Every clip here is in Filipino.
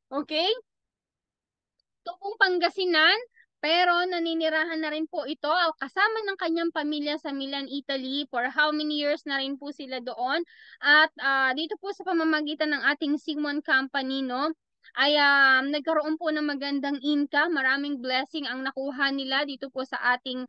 Okay? Ito pong Pangasinan, pero naninirahan na rin po ito kasama ng kanyang pamilya sa Milan, Italy. For how many years na rin po sila doon. At dito po sa pamamagitan ng ating Sigmund Company, no, ay nagkaroon po ng magandang income. Maraming blessing ang nakuha nila dito po sa ating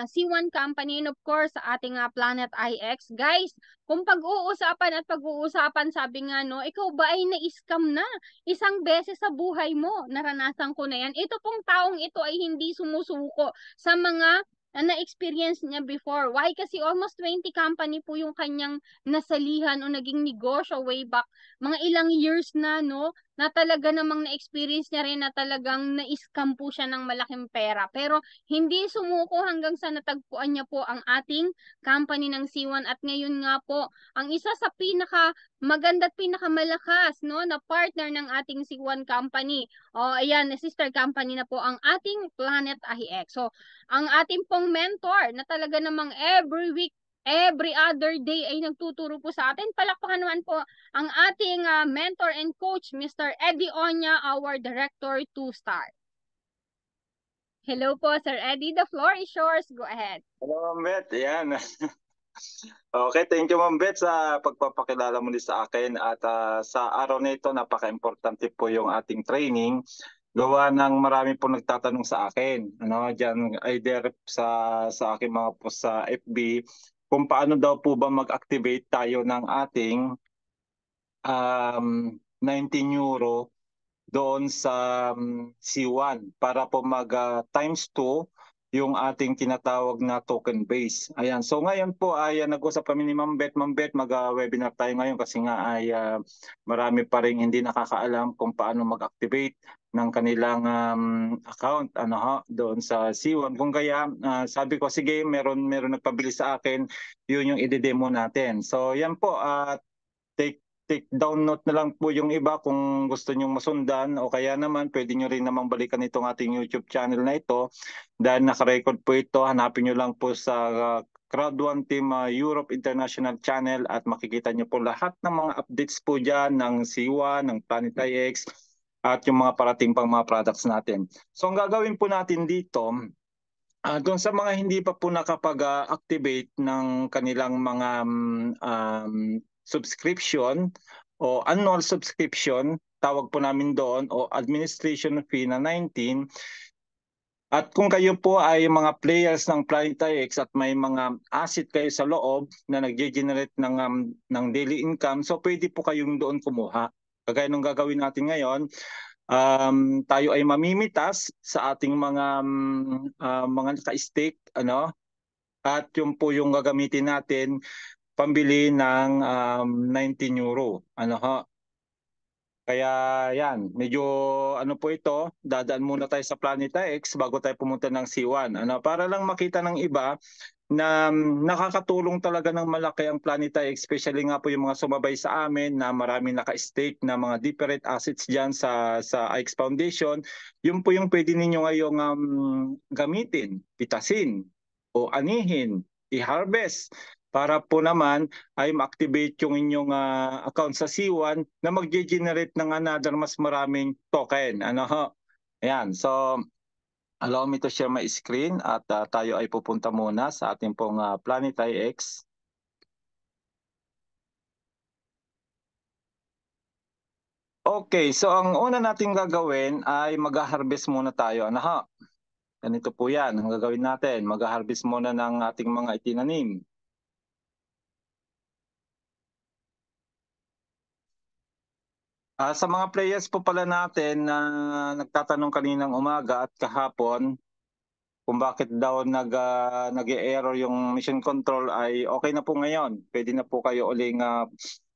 C1 Company and of course sa ating Planet IX. Guys, kung pag-uusapan at pag-uusapan, sabi nga no, ikaw ba ay na-scam na? Isang beses sa buhay mo, naranasan ko na yan. Ito pong taong ito ay hindi sumusuko sa mga na-experience niya before. Why? Kasi almost 20 company po yung kanyang nasalihan o naging negosyo way back mga ilang years na, no? Na talaga namang na-experience niya rin na talagang na-scam po siya ng malaking pera. Pero hindi sumuko hanggang sa natagpuan niya po ang ating company ng C1 at ngayon nga po, ang isa sa pinaka maganda at pinakamalakas no na partner ng ating C1 company. O ayan, sister company na po ang ating Planet IX. So, ang ating pong mentor na talaga namang every week every other day ay nagtuturo po sa atin. Palakpakan naman po ang ating mentor and coach, Mr. Eddie Onya, our Director 2-star. Hello po, Sir Eddie. The floor is yours. Go ahead. Hello, Ma'am Beth. Ayan. Okay, thank you, Ma'am Beth, sa pagpapakilala mo sa akin. At sa araw na ito, napaka-importante po yung ating training. Gawa ng marami po nagtatanong sa akin, ano, diyan either sa aking mga post sa FB, kung paano daw po ba mag-activate tayo ng ating 19 euro doon sa C1 para po mag times 2 yung ating tinatawag na token base. Ayan. So ngayon po ay nag-usap kami ni Ma'am Beth. Ma'am Beth, mag-webinar tayo ngayon kasi nga ay marami pa rin hindi nakakaalam kung paano mag-activate ng kanilang account doon sa C1. Kung kaya sabi ko sige, meron nagpabili sa akin, yun yung i-demo natin. So yan po, take down note na lang po yung iba kung gusto nyong masundan o kaya naman pwede nyo rin namang balikan itong ating YouTube channel na ito dahil naka-record po ito. Hanapin nyo lang po sa Crowd One Team Europe International Channel at makikita nyo po lahat ng mga updates po dyan ng C1, ng Planet IX at yung mga parating pang mga products natin. So ang gagawin po natin dito, doon sa mga hindi pa po nakapag-activate ng kanilang mga subscription o annual subscription, tawag po namin doon, o administration fee na 19. At kung kayo po ay mga players ng Planetix at may mga asset kayo sa loob na nag-generate ng daily income, so pwede po kayong doon kumuha. Kagaya nung gagawin natin ngayon, tayo ay mamimitas sa ating mga naka-stake, at yung po yung gagamitin natin pambili ng 19 euro. Kaya yan, medyo po ito, dadaan muna tayo sa Planeta X bago tayo pumunta ng C1. Para lang makita ng iba na nakakatulong talaga ng malaki ang Planeta X, especially nga po yung mga sumabay sa amin na maraming naka-stake na mga different assets diyan sa X Foundation. Yun po yung pwede ninyo ngayong gamitin, pitasin o anihin, i-harvest para po naman ay ma-activate yung inyong account sa C1 na mag-generate ng another mas maraming token. Ayan. So, allow me to share my screen at tayo ay pupunta muna sa ating pong Planet IX. Okay, so ang una nating gagawin ay mag-harvest muna tayo. Ganito po yan. Ang gagawin natin, mag-harvest muna ng ating mga itinanim. Sa mga players po pala natin na nagtatanong kaninang umaga at kahapon kung bakit daw nag-e-error yung mission control ay okay na po ngayon. Pwede na po kayo uling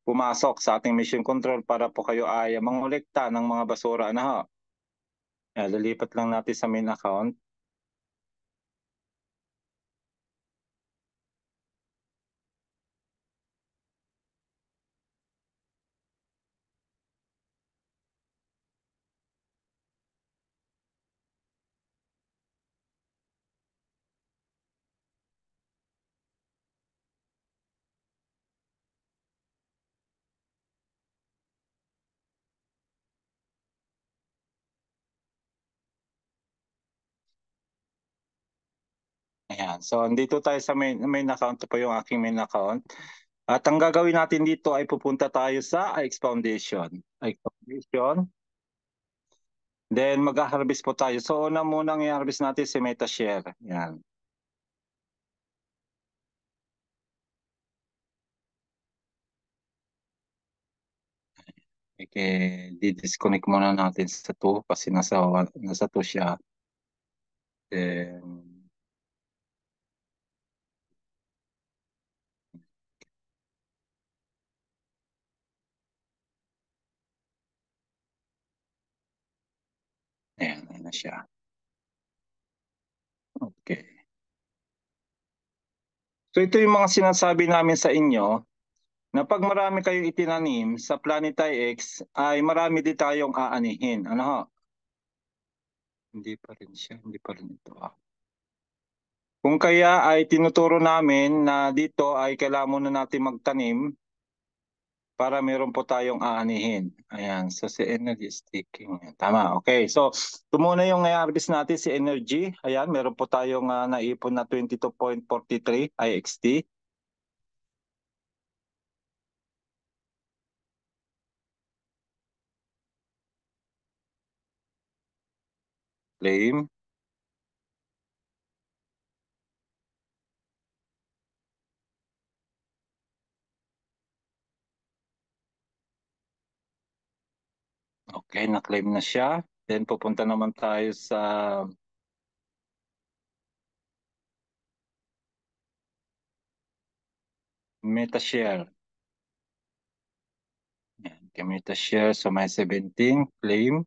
pumasok sa ating mission control para po kayo ay mangolekta ng mga basura na ho. Lilipat lang natin sa main account. Ayan. So, andito tayo sa main account. Ito po yung aking main account. At ang gagawin natin dito ay pupunta tayo sa IX Foundation. IX Foundation. Then, mag-harvest po tayo. So, una munang i-harvest natin si MetaShare. Ayan. Okay, di-disconnect muna natin sa 2 kasi nasa 2 siya. Then, ayan na siya. Okay. So ito yung mga sinasabi namin sa inyo na pag marami kayong itinanim sa Planetary X ay marami din tayong aanihin. Ano ho? Hindi pa rin siya. Hindi pa rin ito. Kung kaya ay tinuturo namin na dito ay kailangan muna natin magtanim para meron po tayong aanihin. Ayan. So si energy is taking. Tama. Okay. So ito muna yung i-harvest natin si energy. Ayan. Meron po tayong naipon na 22.43 IXT. Claim. Okay, na-claim na siya. Then pupunta naman tayo sa MetaShare. Yan, kay MetaShare, so may 17, claim.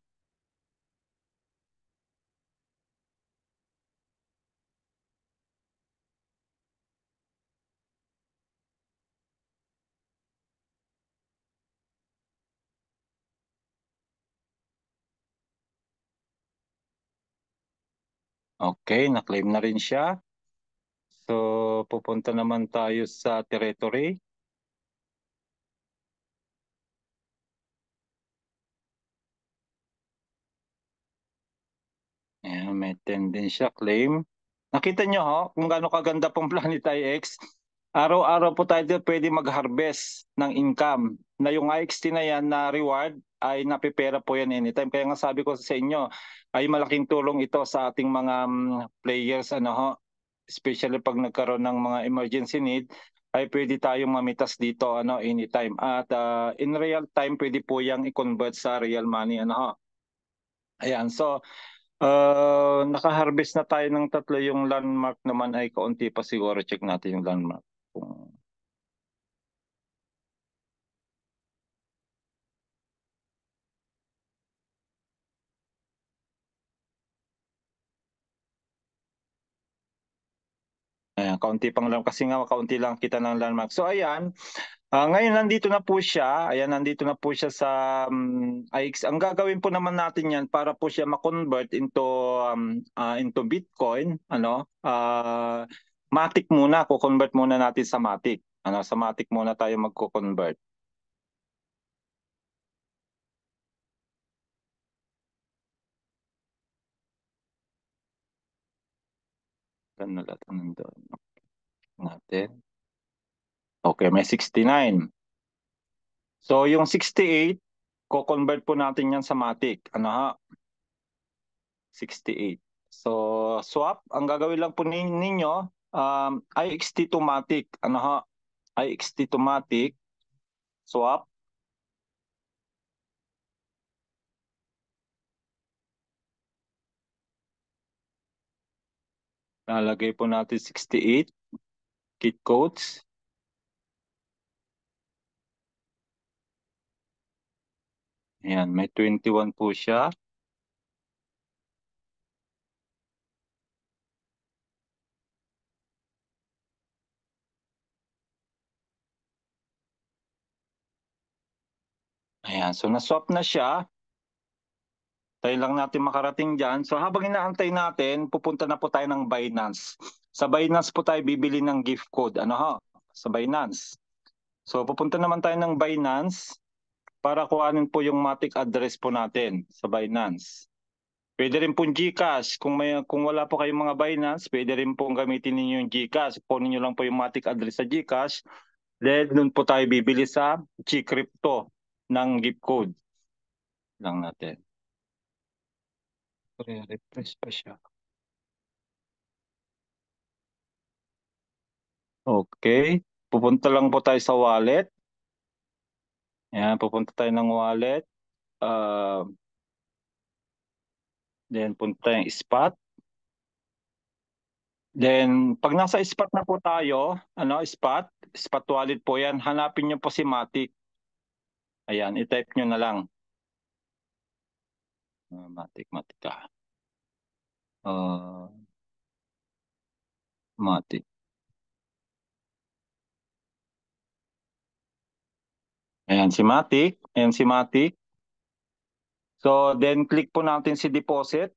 Okay, na-claim na rin siya. So pupunta naman tayo sa territory. Ayan, may tendency siya, claim. Nakita nyo ho, kung gaano kaganda pong Planet IX. Araw-araw po tayo pwede mag-harvest ng income. Na yung IXT na yan na reward ay napipera po yan anytime. Kaya nga sabi ko sa inyo, ay malaking tulong ito sa ating mga players, ano ho, especially pag nagkaroon ng mga emergency need, ay pwede tayong mamitas dito ano anytime. At in real time pwede po yang i-convert sa real money ano ho. Ayan, so naka-harvest na tayo ng 3. Yung landmark naman ay kaunti pa siguro. Check natin yung landmark. Ayan, kaunti pang lang kasi nga kaunti lang kita ng landmark. So ayan, ngayon nandito na po siya. Ayan, nandito na po siya sa IX. Ang gagawin po naman natin yan para po siya ma-convert into Bitcoin, ano? Matic muna, ko-convert muna natin sa Matic. Ano, sa Matic muna tayo magko-convert. Ano lahat nandun natin? Okay, may 69. So yung 68, ko-convert po natin yan sa Matic. Ano ha? 68. So swap, ang gagawin lang po ninyo, IXT to Matic. Ano ha? IXT to Matic. Swap. Lalagay po natin 68. Kit codes. Ayan, may 21 po siya. Ayan, so na-swap na siya. Tayo lang natin makarating dyan. So habang inaantay natin, pupunta na po tayo ng Binance. Sa Binance po tayo bibili ng gift code. Ano ha? Sa Binance. So pupunta naman tayo ng Binance para kuhanin po yung Matic address po natin sa Binance. Pwede rin pong GCash. Kung wala po kayong mga Binance, pwede rin pong gamitin ninyo yung GCash. Kunin niyo lang po yung matic address sa GCash. Then doon po tayo bibili sa GCrypto ng gift code lang natin. Refresh pa siya. Okay. Pupunta lang po tayo sa wallet. Ayan, pupunta tayo ng wallet. Then punta tayong spot. Then pag nasa spot na po tayo, spot wallet po yan, hanapin niyo po si Matic. Ayan, i-type niyo na lang. Matic ka. Matic. Ayan si Matic. Ayan si Matic. So, then click po natin si deposit.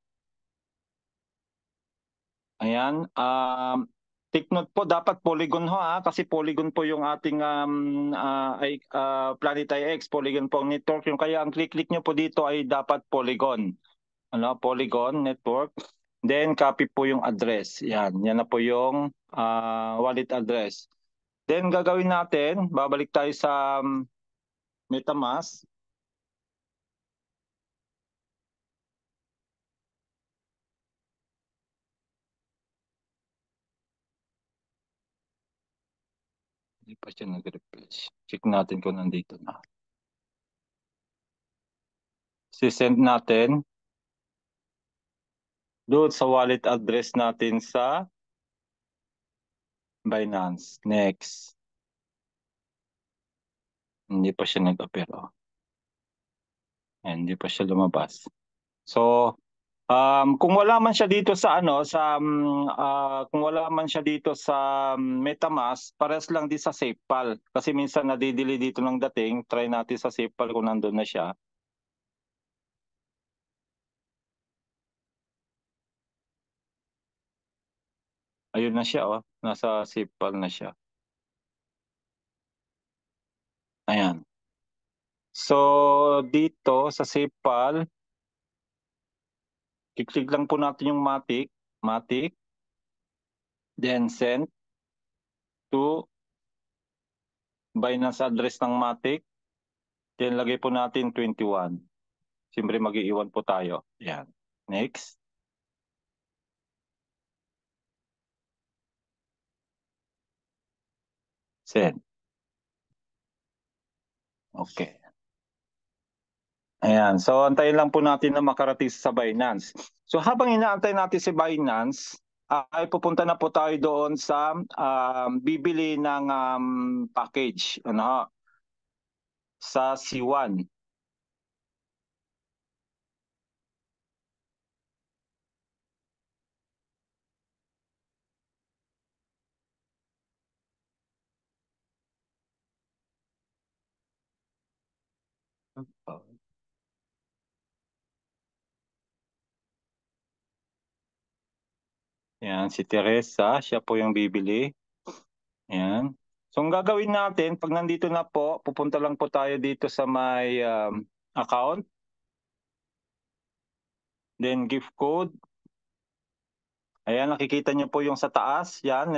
Ayan. Take note po, dapat Polygon ho kasi Polygon po yung ating Planet IX. Polygon po ang network. Yung kaya ang click nyo po dito ay dapat Polygon. Polygon network. Then copy po yung address. Yan na po yung wallet address. Then gagawin natin, babalik tayo sa MetaMask. Hindi pa siya nag-refresh. Check natin kung nandito na. Si-send natin doon sa wallet address natin sa Binance. Next. Hindi pa siya nag-appear. Hindi pa siya lumabas. So, kung wala man siya dito sa kung wala man siya dito sa MetaMask, pares lang din sa SafePal. Kasi minsan nadidili dito ng dating, try natin sa SafePal kung nandun na siya. Ayun na siya, nasa SafePal na siya. Ayan. So, dito sa SafePal, kiklik lang po natin yung Matic, then send to Binance address ng Matic, then lagay po natin 21. Siyempre mag-iiwan po tayo. Ayan. Next. Send. Okay. Ayan. So, antayin lang po natin na makarating sa Binance. So, habang inaantay natin si Binance, ay pupunta na po tayo doon sa bibili ng package sa C1. Ayan, si Teresa, siya po yung bibili. Ayan. So, ang gagawin natin, pag nandito na po, pupunta lang po tayo dito sa may account. Then, gift code. Ayan, nakikita niyo po yung sa taas. Yan,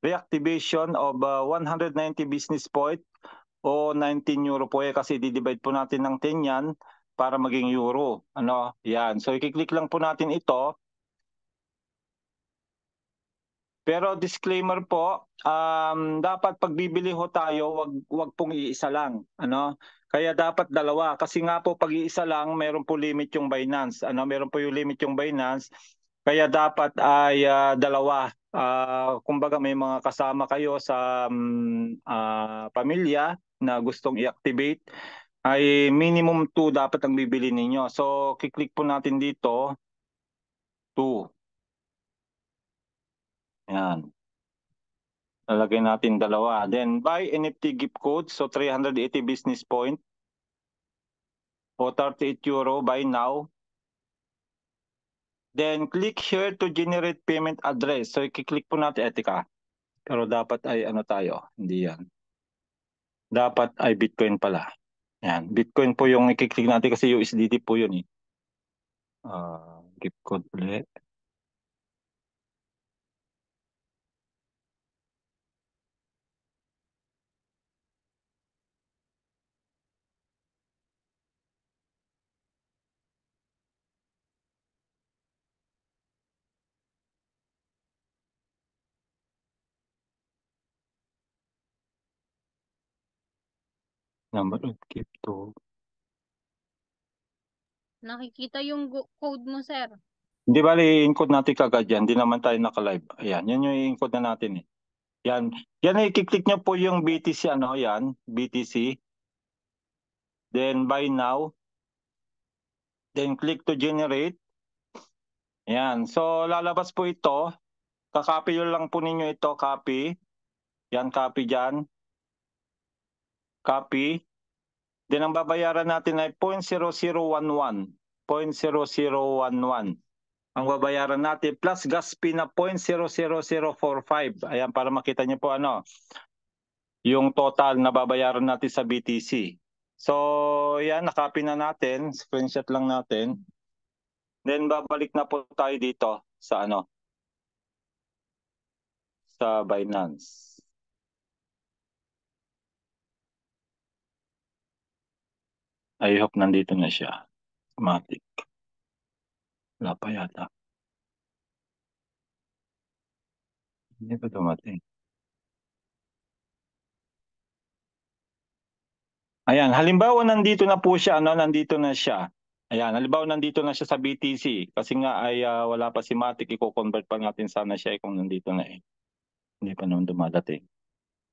reactivation of 190 business point o 19 euro po kasi didivide po natin ng 10 yan para maging euro. Yan. So, i-click lang po natin ito. Pero disclaimer po, dapat pag bibili ho tayo, wag pong iisa lang, Kaya dapat dalawa kasi nga po pag iisa lang, meron po limit yung Binance, Meron po yung limit yung Binance. Kaya dapat ay dalawa. Kumbaga may mga kasama kayo sa pamilya na gustong i-activate ay minimum 2 dapat ang bibili ninyo. So, kiklik po natin dito 2. Yan. Lalagay natin dalawa. Then buy NFT gift code. So 380 business point. O 38 euro buy now. Then click here to generate payment address. So i-click po natin. Etika. Pero dapat ay tayo. Hindi yan. Dapat ay Bitcoin pala. Yan. Bitcoin po yung i-click natin kasi USDT po yun . Gift code ulit. Number of gift to. Nakikita yung code mo, sir. Hindi bali, i-encode natin kagad yan. Hindi naman tayo naka-live. Ayan, yan yung i-encode na natin eh. Yan. Yan, i-click nyo po yung BTC, ano, yan, BTC. Then, buy now. Then, click to generate. Ayan. So, lalabas po ito. Kakopy lang po ninyo ito. Copy. Yan, copy dyan. Copy. Then, ang babayaran natin ay 0.0011. 0.0011. Ang babayaran natin plus gas fee na 0.00045. Ayan, para makita niyo po ano, yung total na babayaran natin sa BTC. So, yan, nakopy na natin. Screenshot lang natin. Then, babalik na po tayo dito sa ano, sa Binance. I hope nandito na siya. Matic. Wala pa yata. Hindi pa dumating. Ayan, halimbawa nandito na po siya, ano, nandito na siya. Ayan, halimbawa nandito na siya sa BTC kasi nga ay wala pa si Matic, i-convert pa natin sana siya kung nandito na eh. Hindi pa naman dumadating.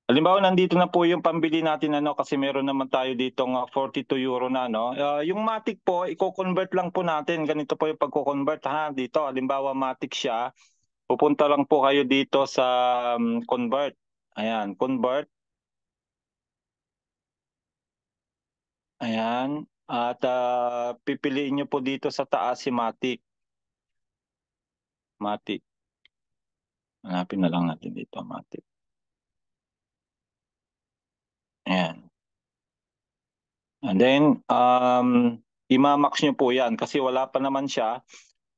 Halimbawa nandito na po yung pambili natin ano kasi meron naman tayo dito ng 42 euro na no. Yung Matic po, i-convert lang po natin. Ganito po yung pagko-convert ha dito. Halimbawa Matic siya, pupunta lang po kayo dito sa convert. Ayan, convert. Ayan. At pipiliin nyo po dito sa taas si Matic. Matic. Hanapin na lang natin dito, Matic. Ayan. And then, imamax nyo po yan kasi wala pa naman siya.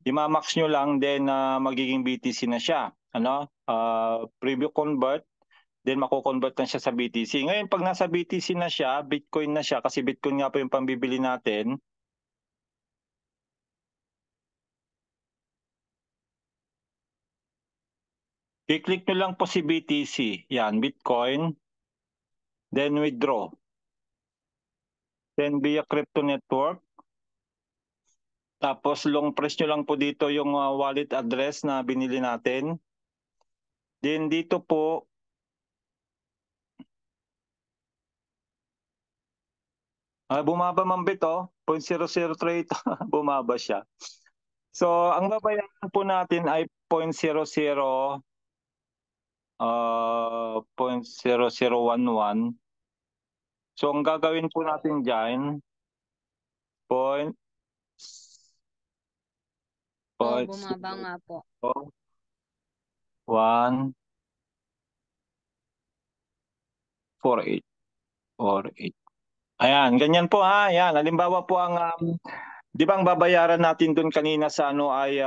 Imamax nyo lang, then magiging BTC na siya. Ano? Preview convert, then mako-convert na siya sa BTC. Ngayon, pag nasa BTC na siya, Bitcoin na siya, kasi Bitcoin nga po yung pambibili natin. I-click nyo lang po si BTC. Yan, Bitcoin. Then withdraw. Then via crypto network. Tapos long press nyo lang po dito yung wallet address na binili natin. Then dito po, bumaba mambit oh, 0.0038, bumaba siya. So, ang babayaran po natin ay 0.00 0.0011. So, ang gagawin po natin dyan, point, Bumaba nga po. 148 or 8. Ayan, ganyan po ha. Ayan, halimbawa po ang, di ba ang babayaran natin dun kanina sa ano ay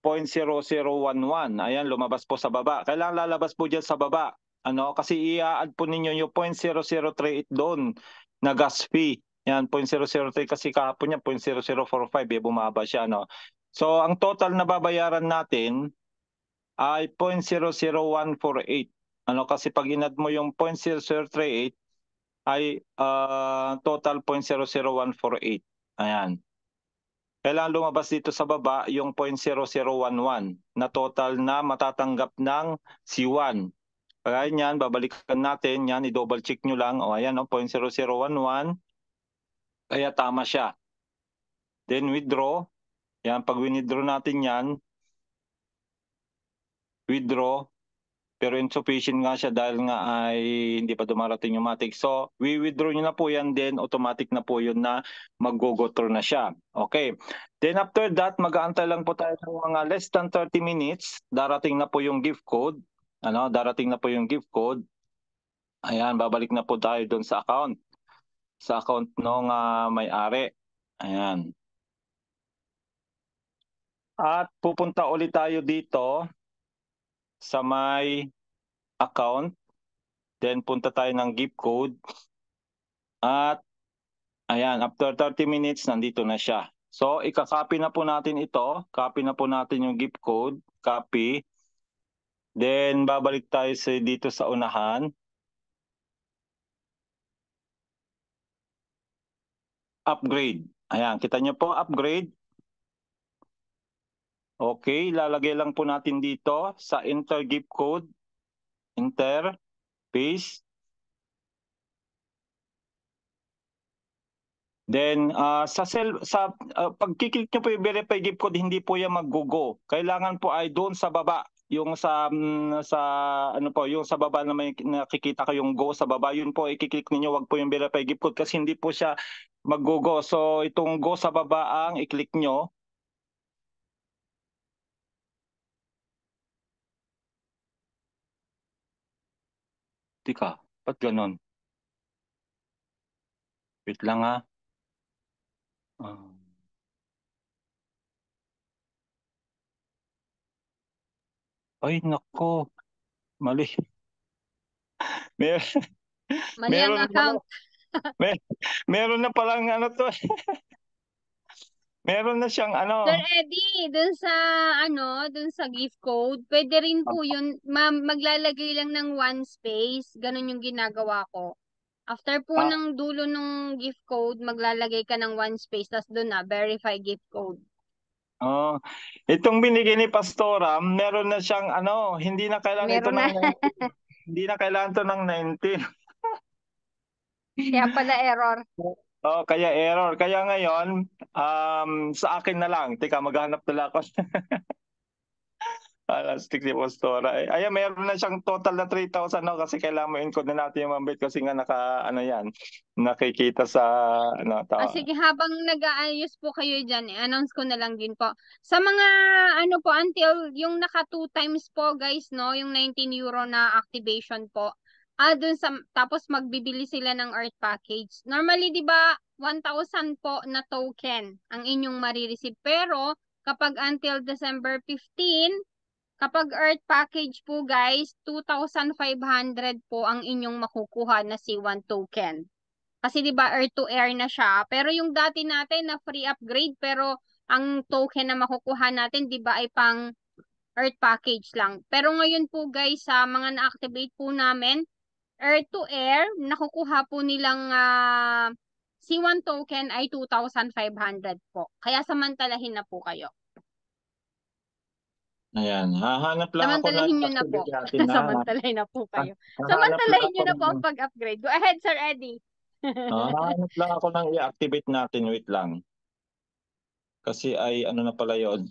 0.0011. Ayan, lumabas po sa baba. Kailangan lalabas po dyan sa baba. Ano, kasi i-add po ninyo yung 0.0038 doon na gas fee. Yan, 0.003 kasi kahapon niya 0.0045 eh, bumaba siya. No? So, ang total na babayaran natin ay 0.00148. Ano, kasi pag inad mo yung 0.0038 ay total 0.00148. Ayan. Kailangan lumabas dito sa baba yung 0.0011 na total na matatanggap ng C1. Kaya yan, babalikan natin. Yan, i-double check nyo lang. O ayan, 0.0011. Kaya tama siya. Then withdraw. Yan, pag withdraw natin yan, withdraw. Pero insufficient nga siya dahil nga ay hindi pa dumarating yung Matic. So, withdraw nyo na po yan, then automatic na po yun na mag-go through na siya. Okay. Then after that, mag-aantay lang po tayo ng mga less than 30 minutes. Darating na po yung gift code. Ano, darating na po yung gift code. Ayan, babalik na po tayo doon sa account. Sa account ng may-ari. Ayan. At pupunta ulit tayo dito sa may account. Then punta tayo ng gift code. At ayan, after 30 minutes, nandito na siya. So, ika-copy na po natin ito. Copy na po natin yung gift code. Copy. Then, babalik tayo dito sa unahan. Upgrade. Ayan, kita nyo po, upgrade. Okay, lalagay lang po natin dito sa enter gift code. Enter, paste. Then pag-click nyo po yung verify gift code, hindi po yan mag-go. Kailangan po ay doon sa baba, yung sa ano po, yung sa baba na may nakikita kayong go sa baba, yun po i-click niyo, wag po yung verify gift code kasi hindi po siya mag-go. So itong go sa baba ang i-click nyo. Tika, ba't ganon? Wait lang ha. Ay, nako. Mali. Mer Mali ang meron na pala. account. Meron na palang ano to. Meron na siyang Sir ano. Eddie, dun sa gift code, pwede rin po yun, maglalagay lang ng one space. Ganun yung ginagawa ko. After po Ah, ng dulo ng gift code, maglalagay ka ng one space, tas doon na, verify gift code. oh. Itong binigay ni Pastora, meron na siyang ano, hindi na kailangan ito Meron na. ng 19. Hindi na kailangan ito ng 19. Kaya pala error. Oh, kaya error. Kaya ngayon, sa akin na lang. Teka, maghanap na lang ako. Stick si Pastora. Ayan, meron na siyang total na 3,000 no? Kasi kailangan mo encode na natin yung mambit kasi nga ano yan, nakikita sa ano, Sige, habang nag-aayos po kayo dyan, i-announce ko na lang din po. Sa mga, ano po, until yung naka 2 times po, guys, no? Yung 19 euro na activation po. Tapos magbibili sila ng Earth Package. Normally, di ba, 1,000 po na token ang inyong marireceive. Pero, kapag until December 15, kapag Earth Package po, guys, 2,500 po ang inyong makukuha na C1 token. Kasi 'di ba air to air na siya. Pero yung dati natin na free upgrade pero ang token na makukuha natin 'di ba ay pang Earth package lang. Pero ngayon po guys sa mga na-activate po namin air to air nakukuha po nilang C1 token ay 2,500 po. Kaya samantalahin na po kayo. ayan, hahanap lang ako ng Samantalahin nyo na po. activity natin na. Samantalahin na po kayo. Hahanap lang Samantalahin ako nyo na po ng ang pag-upgrade. Go ahead, Sir Eddie. hahanap lang ako ng i-activate natin. Wait lang. Kasi ay ano na pala yon.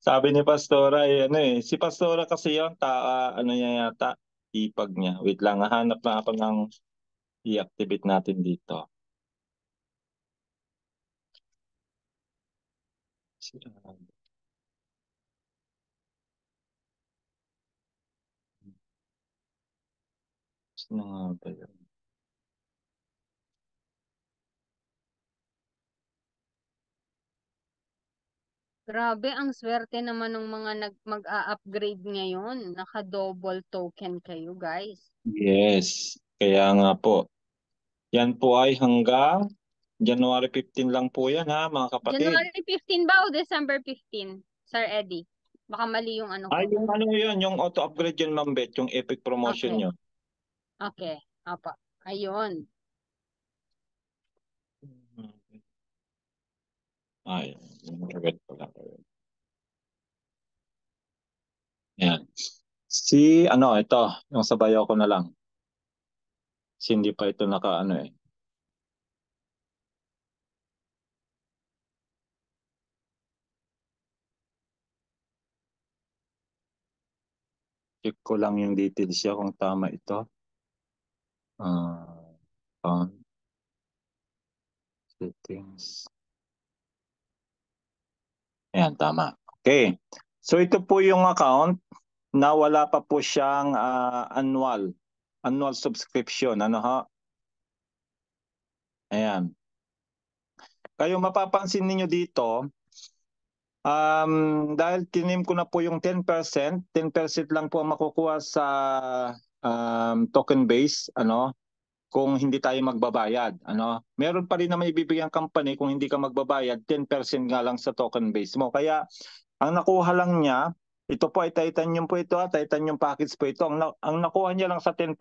Sabi ni Pastora ay ano si Pastora kasi yon ano niya yata, ipag niya. Wait lang, hahanap lang ako ng i-activate natin dito. Sino nga ba yun? Grabe, ang swerte naman ng mga mag-a-upgrade ngayon. Naka-double token kayo, guys. Yes, kaya nga po. Yan po ay hanggang January 15 lang po yan ha, mga kapatid. January 15 ba o December 15, Sir Eddie? Baka mali yung ano ko. Ay, yung ano yun, yung auto-upgrade yun, Ma'am Bet, yung epic promotion Okay. nyo. Okay. Apa. Ayun. Ay, bet pala. Yan. Ito, yung sabayaw ko na lang. Kasi hindi pa ito naka eh. Check ko lang yung details siya kung tama ito. Account settings. Ayan, tama. Okay. So ito po yung account na wala pa po siyang annual subscription. Ano ha? Ayan. Kayo mapapansin niyo dito, Dahil tinim ko na po yung 10%, 10% lang po ang makukuha sa token base, kung hindi tayo magbabayad, Meron pa rin naman ibibigay ang company kung hindi ka magbabayad, 10% nga lang sa token base mo. Kaya ang nakuha lang niya, ito po ay titanium po ito, titanium package po ito. Ang nakuha niya lang sa 10%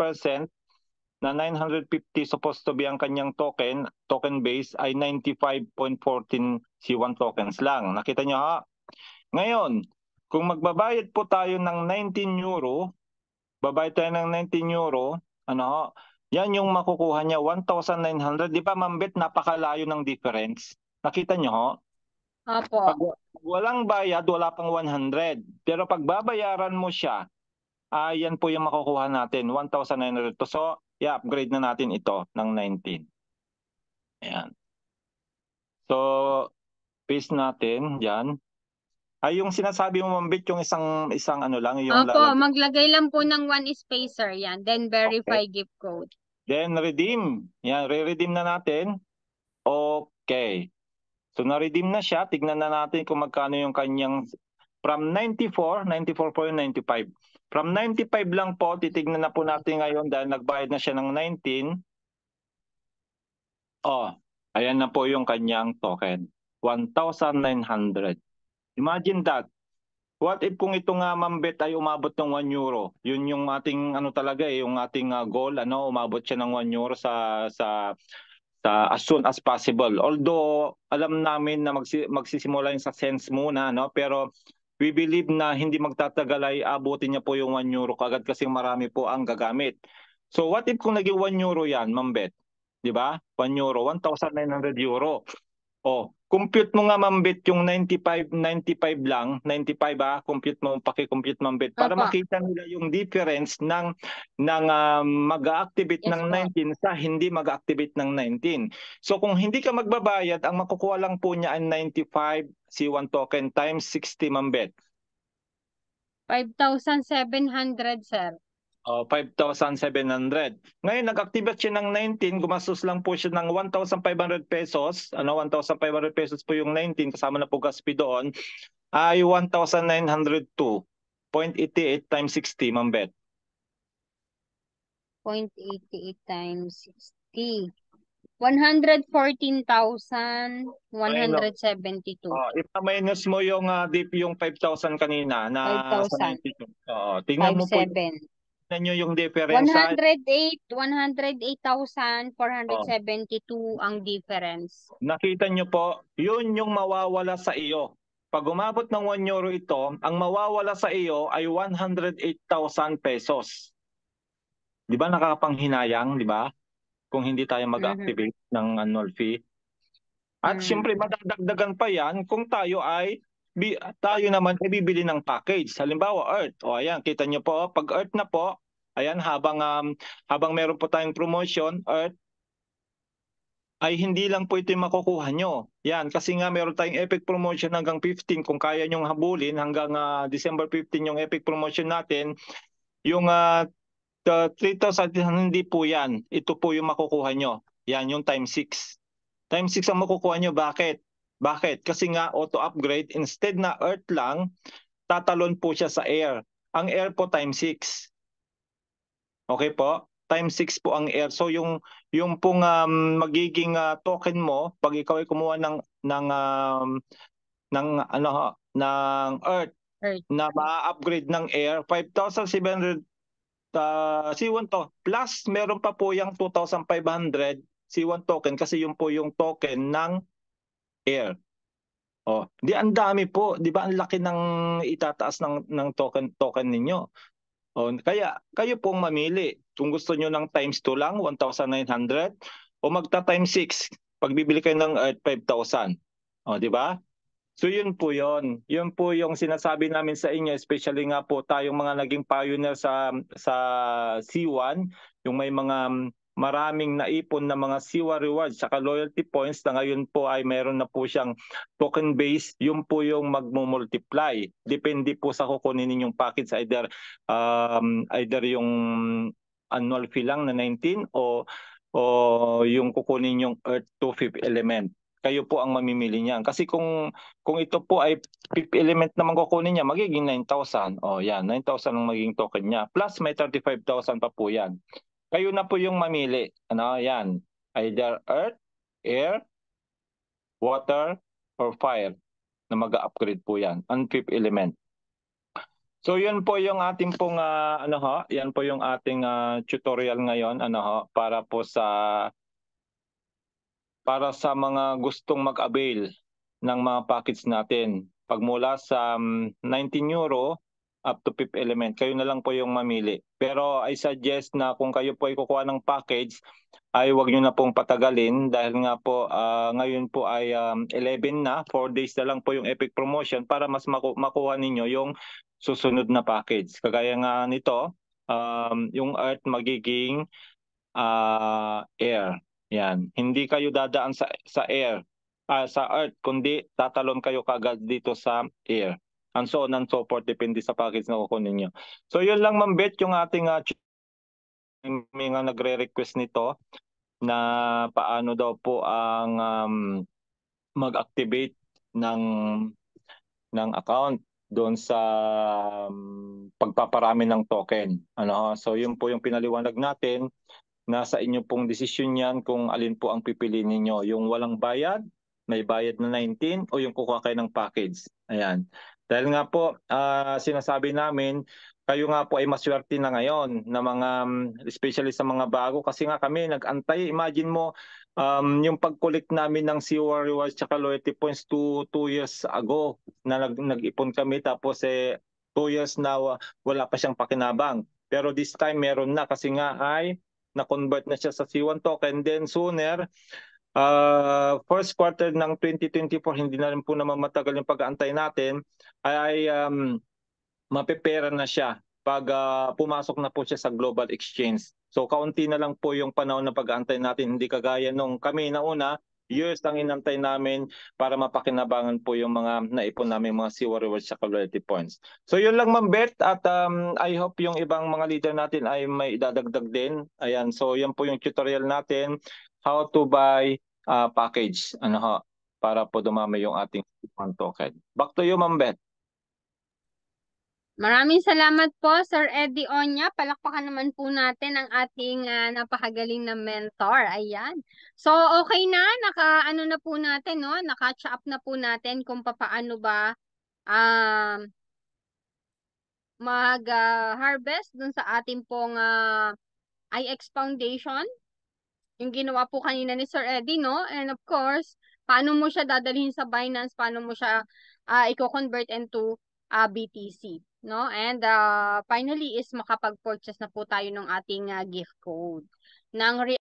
na 950 supposed to be ang kanyang token base ay 95.14 C1 tokens lang. Nakita niyo ha? Ngayon, kung magbabayad po tayo ng 19 euro, babayad tayo ng 19 euro, yan yung makukuha niya, 1,900. Di ba, Mambet, napakalayo ng difference? Nakita niyo ho? Opo. Pag walang bayad, wala pang 100. Pero pag babayaran mo siya, yan po yung makukuha natin, 1,900. So, i-upgrade na natin ito ng 19. Ayan. So, paste natin, yan. Ay, yung sinasabi mo, Mambit, yung isang lang, yung Opo, lalagay. maglagay lang po ng 1 spacer yan. Then verify Okay. gift code. Then, redeem. Yan, re-redeem na natin. Okay. So, na-redeem na siya. Tignan na natin kung magkano yung kanyang from 94 po yung 95. From 95 lang po, titignan na po natin ngayon dahil nagbayad na siya ng 19. Oh, ayan na po yung kanyang token. 1,900. Imagine that. What if kung ito nga, Mambet, ay umabot ng 1 euro? Yun yung ating talaga yung ating goal, umabot siya ng 1 euro sa as soon as possible. Although alam namin na magsisimula yun sa cents muna, pero we believe na hindi magtatagal ay abutin niya po yung 1 euro kagad kasi marami po ang gagamit. So what if kung naging 1 euro yan, Mambet? Di ba? 1 euro, 1,900 euro. Oh, compute mo nga, Mambit, yung 95 lang, 95 compute mo, paki-compute, Mambit, para Opo. makita nila yung difference ng mag-activate Yes ng po. 19 sa hindi mag-activate ng 19. So kung hindi ka magbabayad, ang makukuha lang po niya ay 95 C1 token times 60, Mambit. 5,700, sir. 5,700. Ngayon, nag-activate siya ng 19, gumastos lang po siya ng 1,500 pesos. 1,500 pesos po yung 19, kasama na po gas fee doon, ay 1,902.88 times 60, Ma'am Beth. 0.88 times 60. 114,172. Ipa-minus mo yung dip yung 5,000 kanina na sa 5,000. 92. Tingnan mo po 57. tingnan nyo yung difference. 108,472 ang difference. Nakita nyo po, yun yung mawawala sa iyo. Pag umabot ng 1 euro ito, ang mawawala sa iyo ay 108,000 pesos. Di ba nakakapanghinayang, di ba? Kung hindi tayo mag-activate ng annual fee. At siyempre, madagdagan pa yan kung tayo naman ay bibili ng package. Halimbawa, Earth. O ayan, kita nyo po, pag Earth na po, ayan, habang meron po tayong promotion, Earth, ay hindi lang po ito yung makukuha nyo. Yan, kasi nga meron tayong Epic Promotion hanggang 15. Kung kaya nyong habulin, hanggang December 15 yung Epic Promotion natin, yung 3,000, hindi po yan. Ito po yung makukuha nyo. Yan, yung times 6. Times 6 ang makukuha nyo. Bakit? Bakit? Kasi nga auto-upgrade, instead na Earth lang, tatalon po siya sa Air. Ang Air po times 6. Okay po? Times 6 po ang Air. So yung pong magiging token mo pag ikaw ay kumuha ng Earth na ma-upgrade ng Air, 5,700 C1 to. Plus meron pa po yung 2,500 C1 token kasi yun po yung token ng Air. Di ang dami po, di ba ang laki ng itataas ng token ninyo. Kaya kayo pong mamili. Kung gusto nyo ng times 2 lang, 1,900, o magta times 6, pag bibili kayo ng 5,000. Di ba? So yun po yun. Yun po yung sinasabi namin sa inyo, especially nga po tayong mga naging pioneer sa C1, yung may mga maraming naipon na mga C1 rewards saka loyalty points na ngayon po ay meron na po siyang token base, yun po yung magmumultiply. Depende po sa kukunin ninyong package, either yung annual fee lang na 19 o yung kukunin yung Earth to 5th element. kayo po ang mamimili niyan. Kasi kung ito po ay fifth element naman kukunin niya, magiging 9,000. O yan, 9,000 ang magiging token niya. Plus may 35,000 pa po yan. Kayo na po yung mamili. Ano, yan. Either earth, air, water, or fire na mag-upgrade po yan. Ang fifth element. So yun po yung ating pong yan po yung ating tutorial ngayon para sa mga gustong mag-avail ng mga package natin. Pagmula sa 19 euro up to fifth element, kayo na lang po yung mamili. Pero I suggest na kung kayo po ay kukuha ng package, ay wag nyo na pong patagalin dahil nga po ngayon po ay 11 na, 4 days na lang po yung Epic Promotion para mas makuha ninyo yung susunod na package. Kagaya nga nito, yung Earth magiging air. Yan. Hindi kayo dadaan sa air, sa Earth, kundi tatalon kayo kagad dito sa air. And so on and so forth, depende sa package na kukunin nyo. So yun lang, Ma'am Beth, yung ating may nga nagre-request nito na paano daw po ang mag-activate ng account doon sa pagpaparami ng token. So yun po yung pinaliwanag natin. Nasa inyo pong desisyon yan kung alin po ang pipiliin ninyo. Yung walang bayad, may bayad na 19, o yung kukuha kayo ng package. Ayan. Dahil nga po, sinasabi namin, kayo nga po ay maswerte na ngayon na mga, especially sa mga bago, kasi nga kami nag-antay. Imagine mo, yung pag-collect namin ng COR rewards tsaka loyalty points 2 years ago na nag-ipon kami, tapos 2 years na wala pa siyang pakinabang. Pero this time meron na kasi nga ay na-convert na siya sa C1 token. Then sooner, first quarter ng 2024, hindi na rin po naman matagal yung pag-aantay natin, ay mapepera na siya pag pumasok na po siya sa global exchange. So kaunti na lang po yung panahon na pag-aantay natin, hindi kagaya nung kami na una, years ang inantay namin para mapakinabangan po yung mga naipon namin mga COR rewards sa loyalty points. So yun lang, Ma'am Beth, at I hope yung ibang mga leader natin ay may idadagdag din. Ayan, so yan po yung tutorial natin, how to buy package para po dumami yung ating token. Back to you, Ma'am Beth. Maraming salamat po, Sir Eddie Onya. Palakpakan naman po natin ang ating napakagaling na mentor. Ayan. So, okay na. Naka-ano na po natin, no? Naka-catch up na po natin kung paano ba mag-harvest dun sa ating pong IX Foundation. Yung ginawa po kanina ni Sir Eddie, no? And of course, paano mo siya dadalhin sa Binance, paano mo siya i-convert into BTC, no? And finally is makapag-purchase na po tayo ng ating gift code ng